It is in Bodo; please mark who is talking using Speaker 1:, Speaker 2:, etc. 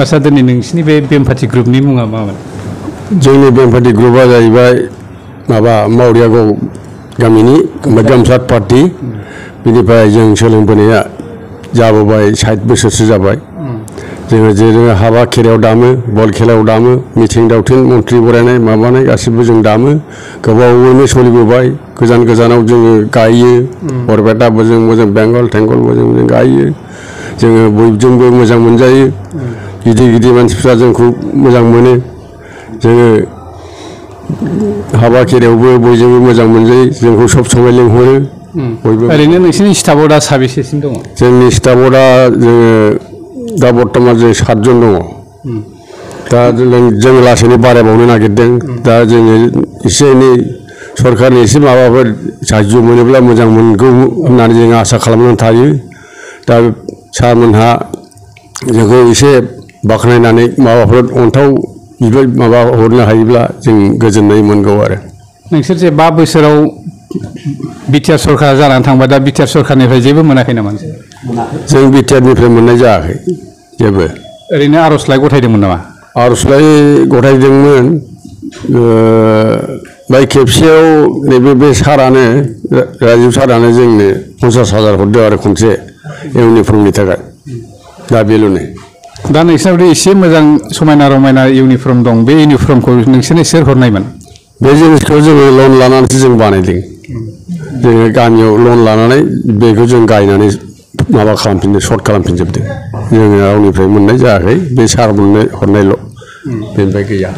Speaker 1: आसा दिनै नोंसिनि बे बेमफाथि ग्रुपनि मुङा मामोन?
Speaker 2: जोंनि बेमफाथि ग्रुपआ जाहैबाय माबा मावरियागाव गामिनि गोमसार पार्टी बिनिफ्राय जों सोलोंबोनाया जाबोबाय 60 बोसोरसो जाबाय जोङो हाबा खेरायाव दामो बल खेलायाव दामो मिथिं दावथिं मन्थ्रि बरायनाय माबानाय गासिबो जों दामो गोबावैनो सोलिबोबाय गोजान गोजानाव जोङो गायो बरपेटाबो जों मोजां बेंगल थेंगलबो जों गायो जोङो बयजोंबो मोजां मोनजायो गिदिर गिदिर मानसिफ्रा जोंखौ मोजां मोनो जोङो हाबा खेरायावबो बयजोंबो मोजां मोनजायो जोंखौ सब समाय लिंहरो बयबो
Speaker 1: ओरैनो नोंसिनि स्टाफआव दा साबेसेसिम दङ?
Speaker 2: जोंनि स्टाफआव दा बर्तमान जों 7 जन दङ दा जों लासैनो बारायबावनो नागिरदों दा जोङो एसे एनै सरकारनि एसे माबाफोर साहाय्य मोनोब्ला मोजां मोनगौ होननानै जों आसा खालामनानै थायो दा सारमोनहा जोंखौ एसे बाख्नायनानै माबाफोर अनथाव बिबाय माबा हरनो हायोब्ला जों गोजोननाय मोनगौ आरो
Speaker 1: नोंसोर जे 5 बोसोराव बिटिआर सरकार जानानै थांबाय दा बिटिआर सरकारनिफ्राय जेबो मोनाखै नामा?
Speaker 2: जों बिटिआरनिफ्राय मोननाय जायाखै जेबो
Speaker 1: ओरैनो आर'जलाइ गथायदोंमोन नामा?
Speaker 2: आर'जलाइ गथायदोंमोन बाय खेबसेयाव नैबे बे सारानो राजीब सारानो जोंनो 50,000 हरदों आरो खनसे इउनिफर्मनि थाखाय दा बेल'नो
Speaker 1: दा नोंसिनाव एसे मोजां समायना रमायना इउनिफर्म दं बे इउनिफर्मखौ नोंसोरनो सोर हरनायमोन?
Speaker 2: बे जिनिसखौ जोङो लन लानानैसो जों बानायदों जोङो गामियाव लन लानानै बेखौ जों गायनानै माबा खालामफिनदों सर्ट खालामफिनजोबदों जोङो रावनिफ्राय मोननाय जायाखै बे सार मोननो हरनायल' बेनिफ्राय गैया।